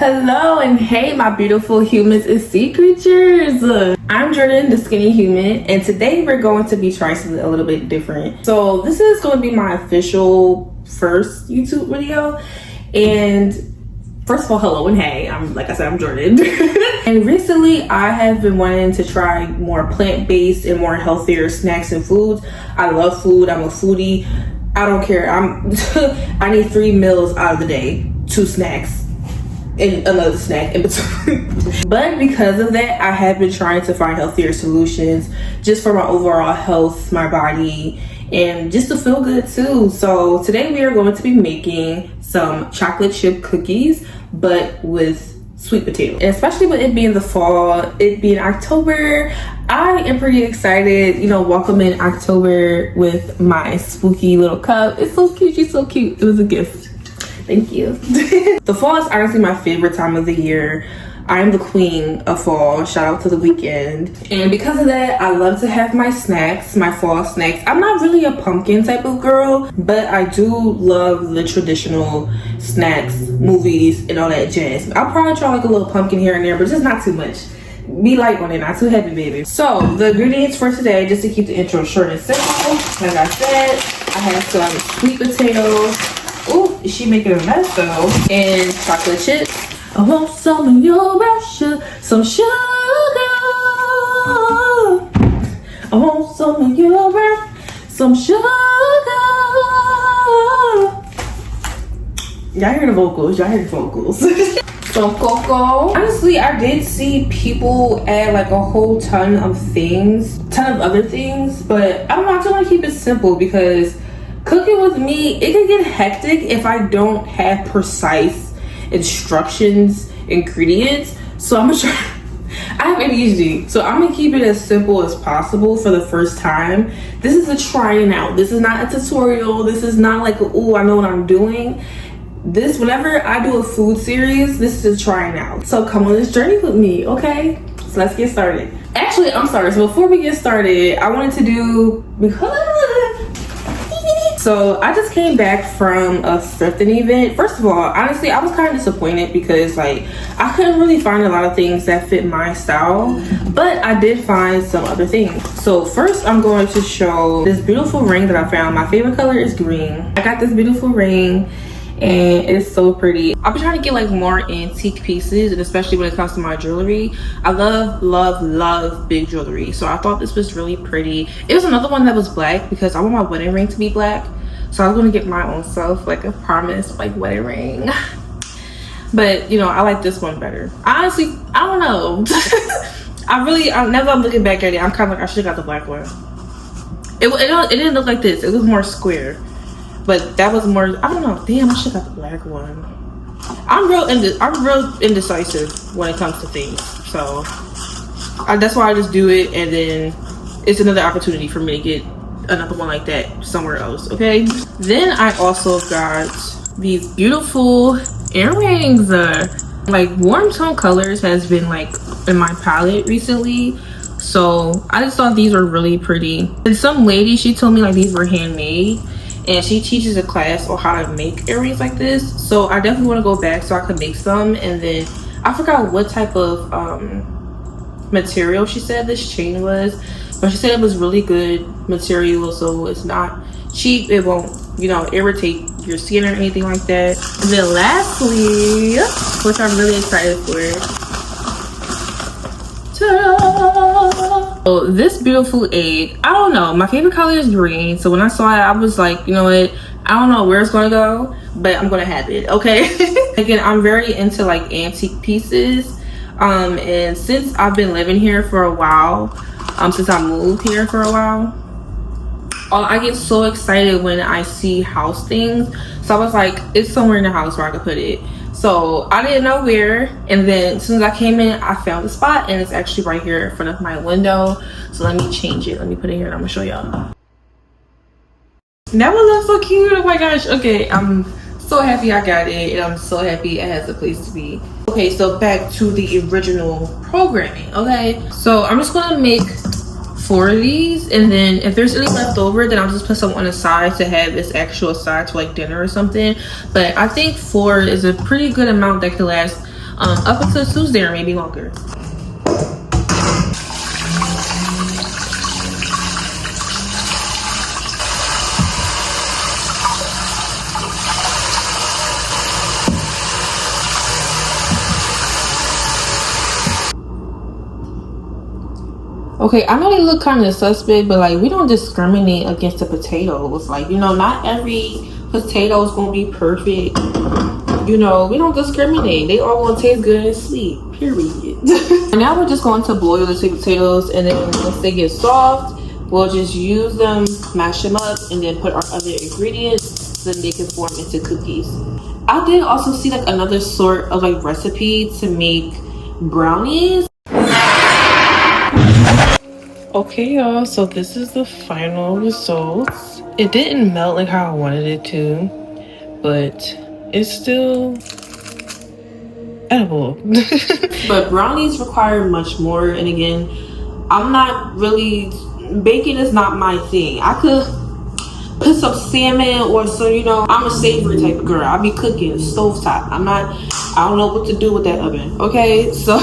Hello and hey my beautiful humans and sea creatures. I'm Jordan, the skinny human, and today we're going to be trying something a little bit different. So this is going to be my official first YouTube video, and first of all, hello and hey, I'm Jordan. And recently I have been wanting to try more plant-based and more healthier snacks and foods. I love food, I'm a foodie. I don't care, I need 3 meals out of the day, 2 snacks and another snack in between. But because of that, I have been trying to find healthier solutions just for my overall health, my body, and just to feel good too. So today we are going to be making some chocolate chip cookies, but with sweet potato. And especially with it being the fall, it being October, I am pretty excited, welcoming October with my spooky little cup. It's so cute, she's so cute. It was a gift. Thank you. The fall is honestly my favorite time of the year. I am the queen of fall. Shout out to the weekend. And because of that, I love to have my snacks, my fall snacks. I'm not really a pumpkin type of girl, but I do love the traditional snacks, movies, and all that jazz. I'll probably try like a little pumpkin here and there, but just not too much. Be light on it, not too heavy, baby. So the ingredients for today, just to keep the intro short and simple, like I said, I have some sweet potatoes. Ooh, is she making a mess though? And chocolate chips. I want some of your brown sugar, some sugar. I want some of your brown, some sugar. Y'all hear the vocals, Some cocoa. Honestly, I did see people add like a whole ton of other things, but I don't know, I just want to keep it simple because cooking with me, it can get hectic if I don't have precise instructions, ingredients. So I'm gonna try. I have ADHD, so I'm gonna keep it as simple as possible for the first time. This is a trying out. This is not a tutorial. This is not like, oh, I know what I'm doing. Whenever I do a food series, this is a trying out. So come on this journey with me, okay? So let's get started. Actually, I'm sorry. So before we get started, I wanted to do. So I just came back from a thrifting event. First of all, honestly, I was kind of disappointed because I couldn't really find a lot of things that fit my style, but I did find some other things. So first I'm going to show this beautiful ring that I found. My favorite color is green. I got this beautiful ring and it's so pretty. I've been trying to get like more antique pieces, and especially when it comes to my jewelry. I love big jewelry, so I thought this was really pretty. It was another one that was black because I want my wedding ring to be black, so I was gonna get my own self like a promise like wedding ring. But I like this one better. Honestly, I don't know. I'm looking back at it, I'm kind of like, I should have got the black one. It didn't look like this. It was more square. But that was more, I don't know. Damn, I should have got the black one. I'm real indecisive when it comes to things. So that's why I just do it, and then it's another opportunity for me to get another one like that somewhere else, okay? Then I also got these beautiful earrings. Like warm tone colors has been like in my palette recently. So I just thought these were really pretty. And some lady, she told me like these were handmade. And she teaches a class on how to make earrings like this, so I definitely want to go back so I can make some. And then I forgot what type of material she said this chain was, but she said it was really good material, so it's not cheap, it won't irritate your skin or anything like that. And then lastly, which I'm really excited for, so this beautiful egg, I don't know, my favorite color is green, so when I saw it I was like, you know what, I don't know where it's gonna go, but I'm gonna have it, okay? Again, I'm very into like antique pieces, and since I've been living here for a while, since I moved here for a while, I get so excited when I see house things. So I was like, it's somewhere in the house where I could put it. So I didn't know where, and then as soon as I came in, I found the spot, and it's actually right here in front of my window. So let me change it. Let me put it here, and I'm gonna show y'all. That one looks so cute. Oh my gosh. Okay, I'm so happy I got it, and I'm so happy it has a place to be. Okay, so back to the original programming. Okay, so I'm just gonna make 4 of these, and then if there's any left over, then I'll just put some on the side to have this actual side to like dinner or something. But I think 4 is a pretty good amount that could last up until Tuesday or maybe longer. Okay, I know they look kind of suspect, but like we don't discriminate against the potatoes. Like, you know, not every potato is gonna be perfect. You know, we don't discriminate. They all gonna taste good and sweet, period. Now we're just going to boil the sweet potatoes, and then once they get soft, we'll just use them, mash them up, and then put our other ingredients so they can form into cookies. I did also see like another sort of like recipe to make brownies. Okay, y'all, so this is the final results. It didn't melt like how I wanted it to, but it's still edible. But brownies require much more, and again, I'm not really, baking is not my thing. I could put some salmon or some, you know, I'm a savory type of girl. I be cooking stovetop. I don't know what to do with that oven. Okay, so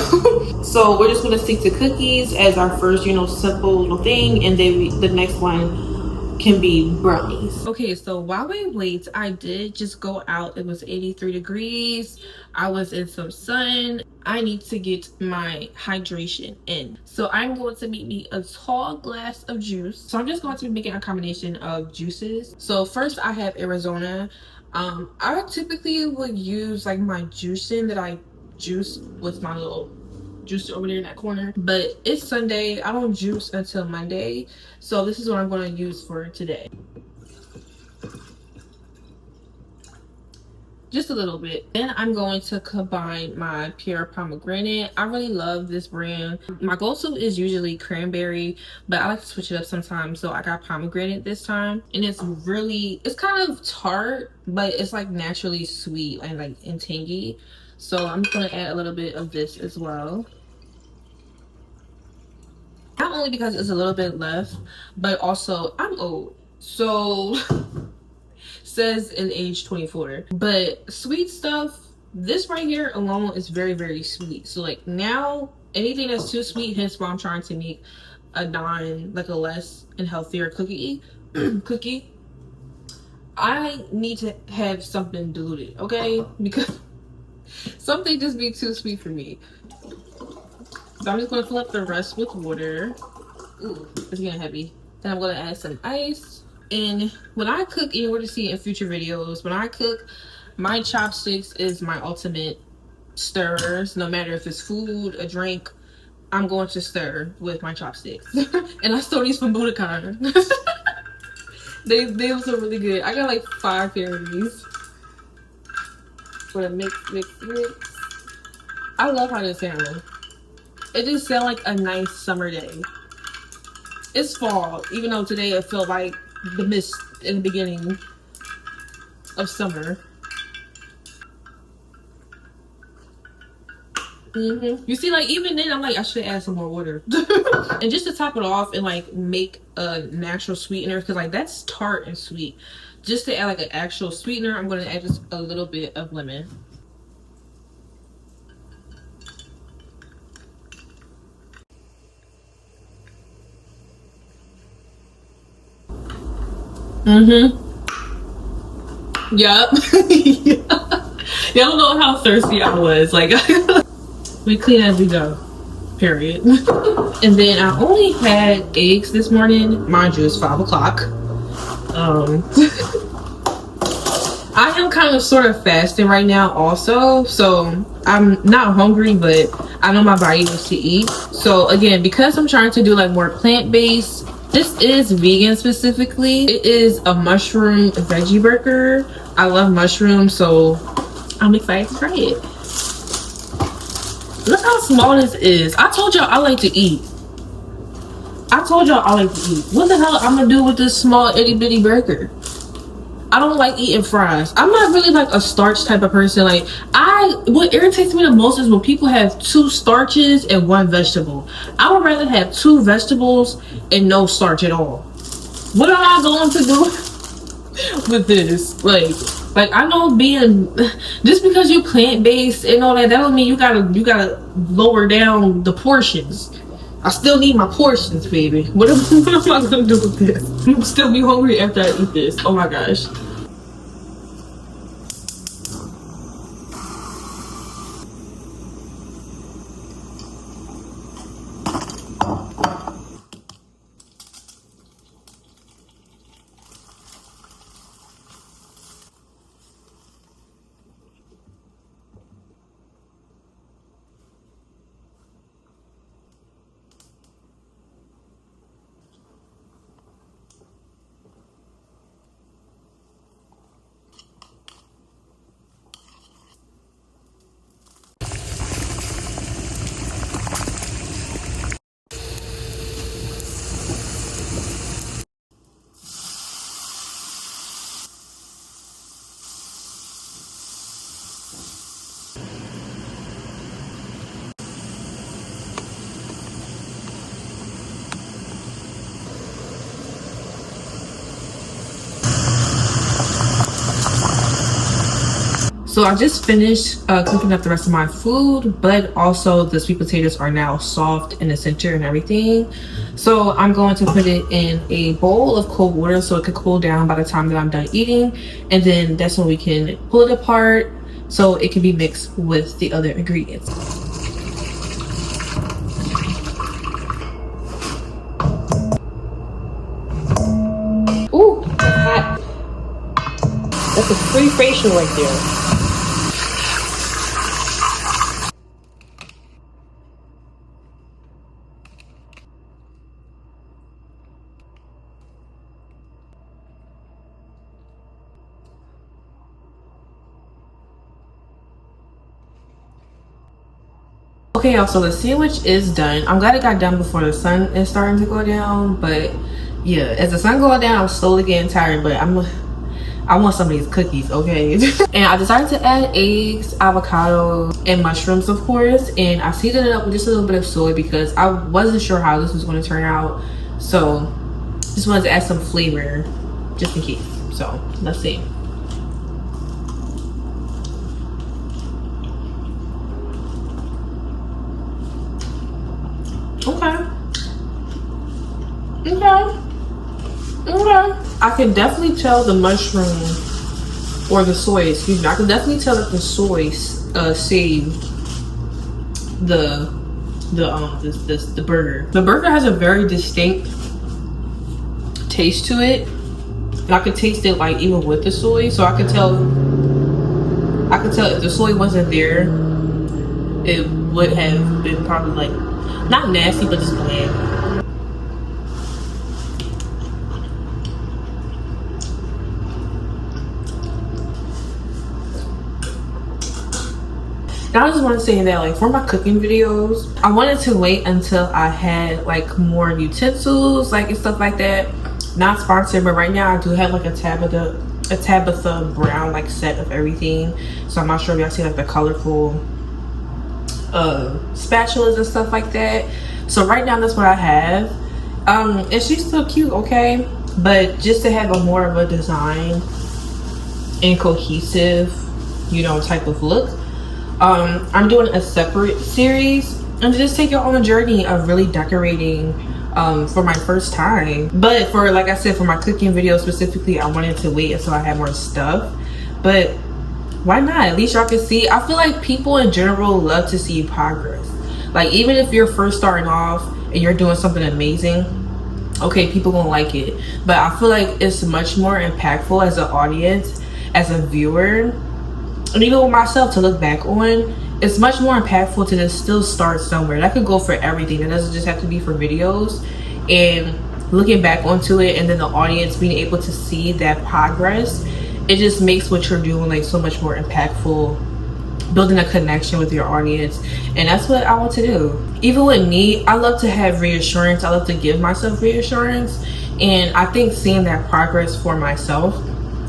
so we're just gonna stick to cookies as our first, you know, simple little thing, and then the next one can be brownies. Okay, so while we wait, I did just go out. It was 83 degrees. I was in some sun. I need to get my hydration in, so I'm going to make me a tall glass of juice. So I'm just going to be making a combination of juices. So first I have Arizona. I typically would use like my juicing that I juice with my little juicer over there in that corner, but it's Sunday. I don't juice until Monday, so this is what I'm going to use for today. Just a little bit. Then I'm going to combine my pure pomegranate. I really love this brand. My go-to is usually cranberry, but I like to switch it up sometimes, so I got pomegranate this time, and it's kind of tart, but it's like naturally sweet and like and tangy. So I'm just going to add a little bit of this as well. Not only because it's a little bit left, but also I'm old, so says in age 24. But sweet stuff, this right here alone is very, very sweet. So like now, anything that's too sweet, hence why I'm trying to make a less and healthier cookie. I need to have something diluted, okay? Because something just be too sweet for me. So I'm just going to fill up the rest with water. Ooh, it's getting heavy. Then I'm going to add some ice. And when I cook, you're going to see in future videos, when I cook, my chopsticks is my ultimate stirrers. No matter if it's food, a drink, I'm going to stir with my chopsticks. And I stole these from Budokan. They were so really good. I got like 5 pair of these. For the mix. I love how this sounds. It just sounds like a nice summer day. It's fall, even though today it felt like the mist in the beginning of summer. You see, like even then I'm like I should add some more water. And just to top it off and like make a natural sweetener, because like that's tart and sweet. Just to add like an actual sweetener, I'm going to add just a little bit of lemon. Yup. Y'all don't know how thirsty I was. Like, we clean as we go. Period. And then I only had eggs this morning. Mind you, it's 5 o'clock. I am kind of sort of fasting right now also. So I'm not hungry, but I know my body needs to eat. So again, because I'm trying to do like more plant-based, this is vegan specifically. It is a mushroom veggie burger. I love mushrooms, so I'm excited to try it. Look how small this is. I told y'all I like to eat. What the hell I'm gonna do with this small itty bitty burger? I don't like eating fries. I'm not really like a starch type of person. Like what irritates me the most is when people have 2 starches and 1 vegetable. I would rather have 2 vegetables and no starch at all. What am I going to do with this? Like, Like, I know being just because you plant-based and all that don't mean you gotta lower down the portions. I still need my portions, baby. What am I gonna do with this? I'm still be hungry after I eat this. Oh my gosh. So I just finished cooking up the rest of my food, but also the sweet potatoes are now soft in the center and everything. So I'm going to put it in a bowl of cold water so it can cool down by the time that I'm done eating. And then that's when we can pull it apart so it can be mixed with the other ingredients. Ooh, that's hot. That's a free facial right there. Okay, y'all, so the sandwich is done. I'm glad it got done before the sun is starting to go down, but yeah, as the sun going down, I'm slowly getting tired, but I want some of these cookies, okay? And I decided to add eggs, avocado, and mushrooms, of course, and I seasoned it up with just a little bit of soy because I wasn't sure how this was going to turn out, so just wanted to add some flavor just in case. So let's see. Okay. I can definitely tell the mushroom or the soy, excuse me. I can definitely tell that the soy saved the burger. The burger has a very distinct taste to it, and I could taste it like even with the soy. So I could tell if the soy wasn't there, it would have been probably like not nasty, but just bland. I just want to say that, like, for my cooking videos, I wanted to wait until I had like more utensils, like, and stuff like that. Not sponsored, but right now I do have like a Tabitha Brown like set of everything. So I'm not sure if y'all see like the colorful spatulas and stuff like that. So right now that's what I have. And she's still cute, okay, but just to have a more of a design and cohesive, you know, type of look, I'm doing a separate series and just take you on a journey of really decorating for my first time. But for, like I said, for my cooking video specifically, I wanted to wait until I had more stuff. But why not? At least y'all can see. I feel like people in general love to see progress. Like, even if you're first starting off and you're doing something amazing, okay, people gonna like it. But I feel like it's much more impactful as an audience, as a viewer, and even with myself to look back on. It's much more impactful to just still start somewhere. That could go for everything. It doesn't just have to be for videos. And looking back onto it, and then the audience being able to see that progress, it just makes what you're doing like so much more impactful, building a connection with your audience. And that's what I want to do. Even with me, I love to have reassurance. I love to give myself reassurance, and I think seeing that progress for myself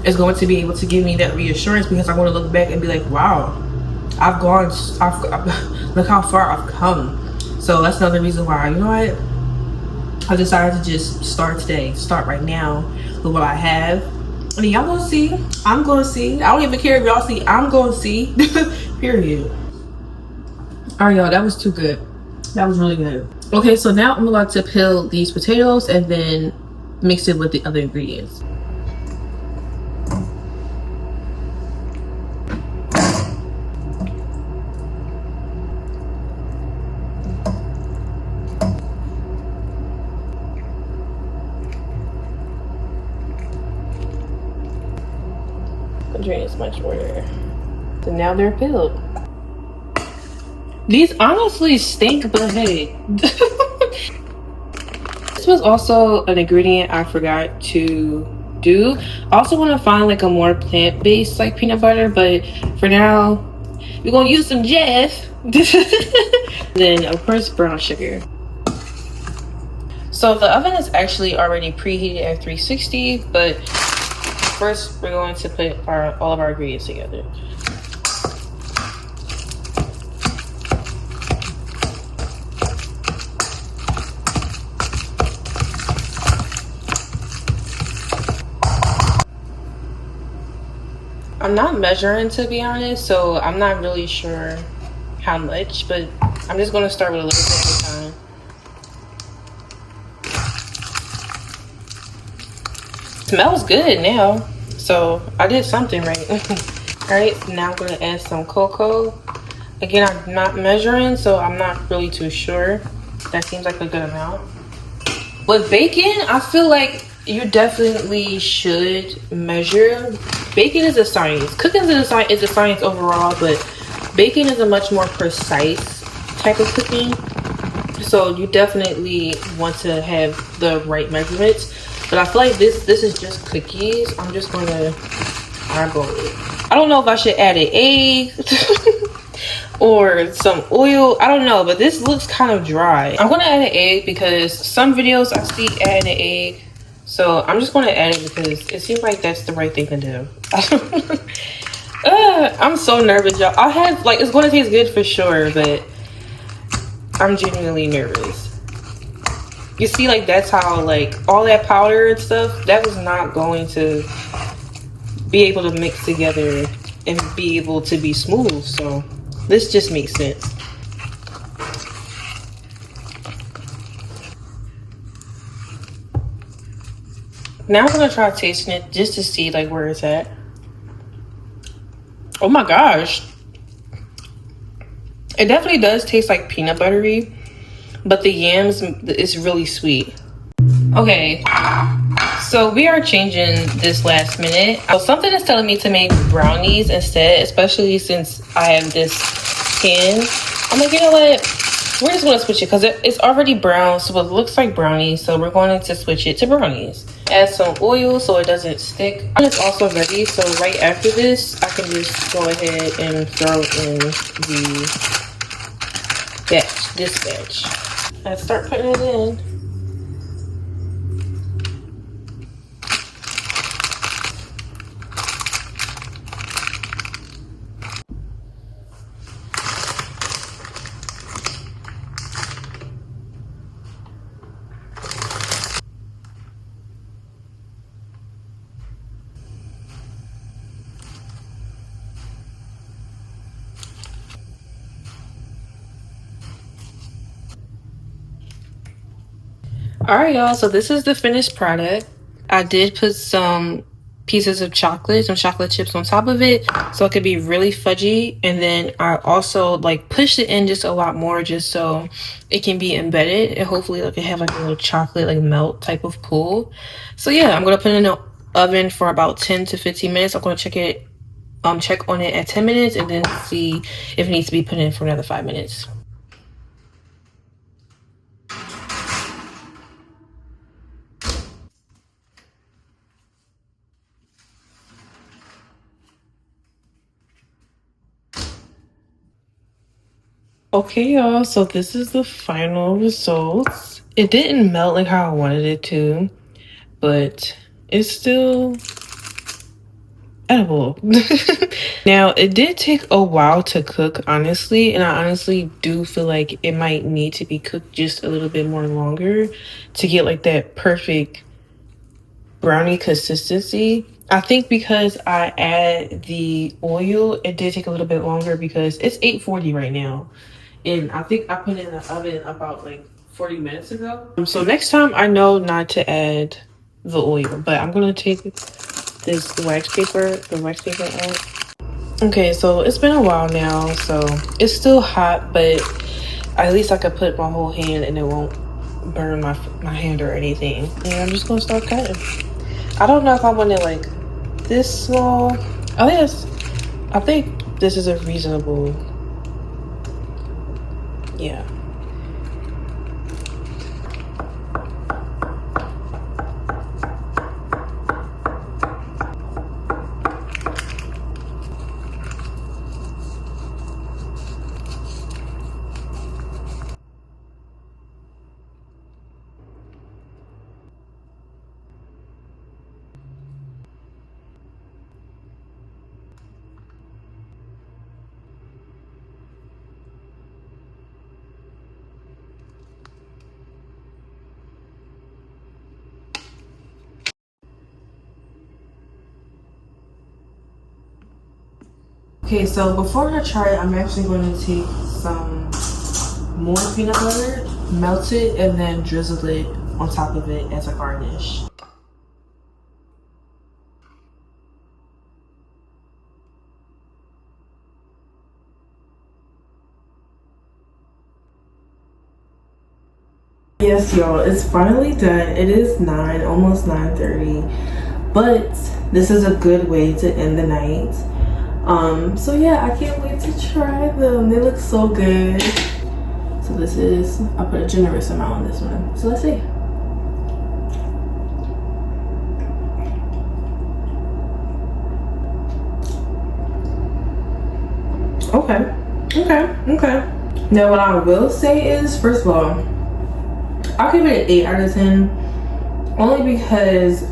is going to be able to give me that reassurance, because I want to look back and be like, wow, I've look how far I've come. So that's another reason why, you know what, I decided to just start today, start right now with what I have, I mean, y'all gonna see. I'm gonna see. I don't even care if y'all see. I'm gonna see. Period. All right, y'all. That was too good. That was really good. Okay, so now I'm about to peel these potatoes and then mix it with the other ingredients. Drain as much water. So now they're peeled. These honestly stink, but hey. This was also an ingredient I forgot to do. I also want to find like a more plant-based like peanut butter, but for now we're gonna use some Jeff. Then of course brown sugar. So the oven is actually already preheated at 360, but first we're going to put all of our ingredients together. I'm not measuring, to be honest, so I'm not really sure how much, but I'm just going to start with a little bit at a time. Smells good now, so I did something right. All right, now I'm going to add some cocoa. Again, I'm not measuring, so I'm not really too sure. That seems like a good amount. With bacon, I feel like you definitely should measure. Bacon is a science. Cooking is a science overall, but bacon is a much more precise type of cooking. So you definitely want to have the right measurements. But I feel like this is just cookies. I'm just gonna eyeball it. I don't know if I should add an egg or some oil. I don't know, but this looks kind of dry. I'm gonna add an egg because some videos I see adding an egg. So I'm just gonna add it because it seems like that's the right thing to do. I'm so nervous, y'all. I have like, it's gonna taste good for sure, but I'm genuinely nervous. You see, like that's how like all that powder and stuff, that was not going to be able to mix together and be able to be smooth. So this just makes sense. Now I'm gonna try tasting it just to see like where it's at. Oh my gosh. It definitely does taste like peanut buttery, but the yams is really sweet. Okay, so we are changing this last minute. So something is telling me to make brownies instead, especially since I have this pan. I'm like, you know what? We're just gonna switch it because it's already brown, so it looks like brownies. So we're going to switch it to brownies. Add some oil so it doesn't stick. And it's also ready, so right after this, I can just go ahead and throw in the batch, this batch. And start putting it in. All right, y'all, so this is the finished product. I did put some pieces of chocolate, some chocolate chips on top of it so it could be really fudgy, and then I also like pushed it in just a lot more just so it can be embedded and hopefully like it have like a little chocolate like melt type of pull. So yeah, I'm gonna put it in the oven for about 10 to 15 minutes. I'm gonna check on it at 10 minutes and then see if it needs to be put in for another 5 minutes. Okay, y'all, so this is the final results. It didn't melt like how I wanted it to, but it's still edible. Now, it did take a while to cook, honestly, and I honestly do feel like it might need to be cooked just a little bit more longer to get like that perfect brownie consistency. I think because I add the oil, it did take a little bit longer because it's 8:40 right now. And I think I put it in the oven about like 40 minutes ago. So next time I know not to add the oil, but I'm gonna take this the wax paper out. Okay, so it's been a while now, so it's still hot, but at least I could put my whole hand and it won't burn my hand or anything. And I'm just gonna start cutting. I don't know if I want it like this small. I think this is a reasonable, yeah. Okay, so before I try it, I'm actually going to take some more peanut butter, melt it, and then drizzle it on top of it as a garnish. Yes, y'all, it's finally done. It is 9, almost 9:30, but this is a good way to end the night. So yeah, I can't wait to try them. They look so good. So this is, I put a generous amount on this one. So let's see. Okay. Now what I will say is, first of all, I'll give it an 8 out of 10. Only because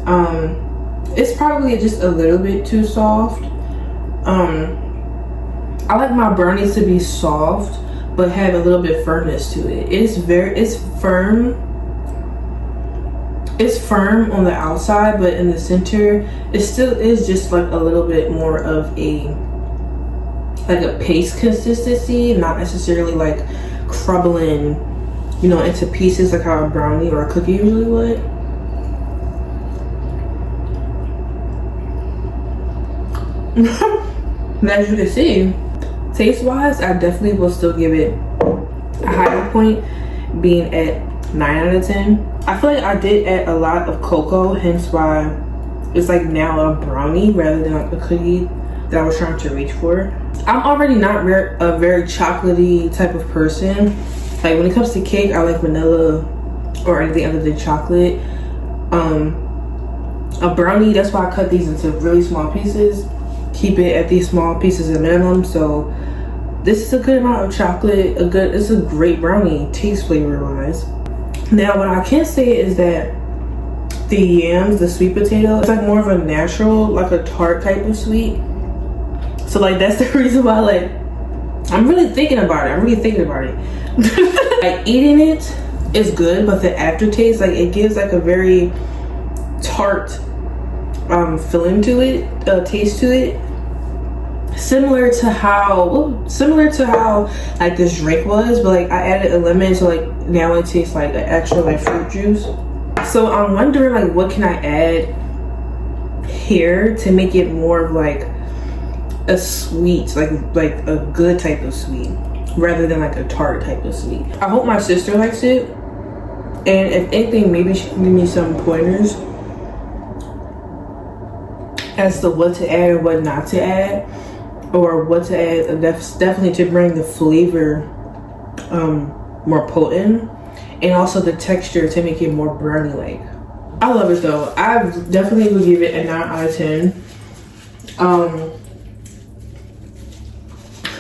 it's probably just a little bit too soft. I like my brownies to be soft but have a little bit firmness to it. It's firm. It's firm on the outside, but in the center it still is just like a little bit more of a paste consistency, not necessarily like crumbling, you know, into pieces like how a brownie or a cookie usually would. As you can see, taste wise, I definitely will still give it a higher point, being at 9 out of 10. I feel like I did add a lot of cocoa, hence why it's like now a brownie rather than like a cookie that I was trying to reach for. I'm already not a very chocolatey type of person. Like when it comes to cake, I like vanilla or anything other than chocolate. A brownie, that's why I cut these into really small pieces. Keep it at these small pieces at minimum. So this is a good amount of chocolate. It's a great brownie, taste flavor wise. Now what I can say is that the yams, the sweet potato, it's like more of a natural, like a tart type of sweet. So like that's the reason why, like, I'm really thinking about it. Like eating it is good, but the aftertaste, like it gives like a very tart filling to it, taste to it. Similar to how like this drink was, but like I added a lemon, so like now it tastes like an actual like fruit juice. So I'm wondering like what can I add here to make it more of like a sweet, like a good type of sweet, rather than like a tart type of sweet. I hope my sister likes it, and if anything, maybe she can give me some pointers as to what to add and what not to add, or what to add definitely to bring the flavor more potent, and also the texture to make it more brownie like. I love it though. I definitely would give it a 9 out of 10.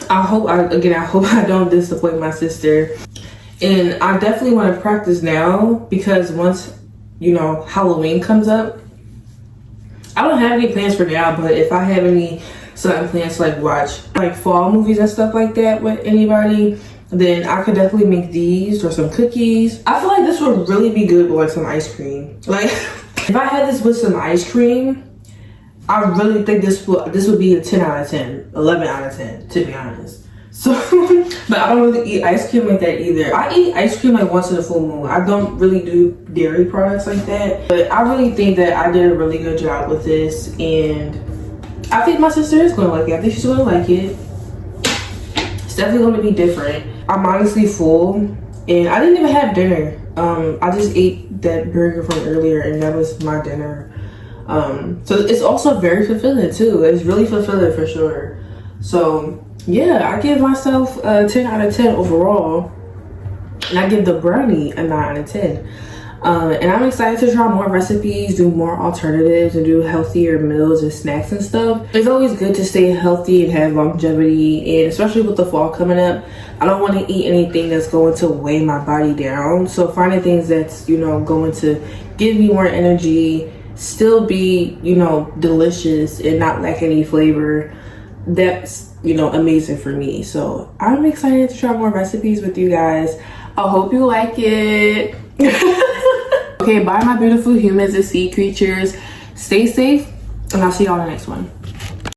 I hope I don't disappoint my sister, and I definitely want to practice now, because once, you know, Halloween comes up, I don't have any plans for now, but if I have any sudden plans to like watch like fall movies and stuff like that with anybody, then I could definitely make these or some cookies. I feel like this would really be good with like some ice cream. Like if I had this with some ice cream, I really think this would be a 10 out of 10, 11 out of 10, to be honest. So, but I don't really eat ice cream like that either. I eat ice cream like once in a full moon. I don't really do dairy products like that. But I really think that I did a really good job with this. And I think my sister is going to like it. I think she's going to like it. It's definitely going to be different. I'm honestly full. And I didn't even have dinner. I just ate that burger from earlier and that was my dinner. So it's also very fulfilling too. It's really fulfilling for sure. So yeah, I give myself a 10 out of 10 overall. And I give the brownie a 9 out of 10. And I'm excited to try more recipes, do more alternatives, and do healthier meals and snacks and stuff. It's always good to stay healthy and have longevity, and especially with the fall coming up, I don't want to eat anything that's going to weigh my body down. So finding things that's, you know, going to give me more energy, still be, you know, delicious and not lack any flavor, that's, you know, amazing for me. So I'm excited to try more recipes with you guys. I hope you like it. Okay, bye my beautiful humans and sea creatures. Stay safe and I'll see y'all in the next one.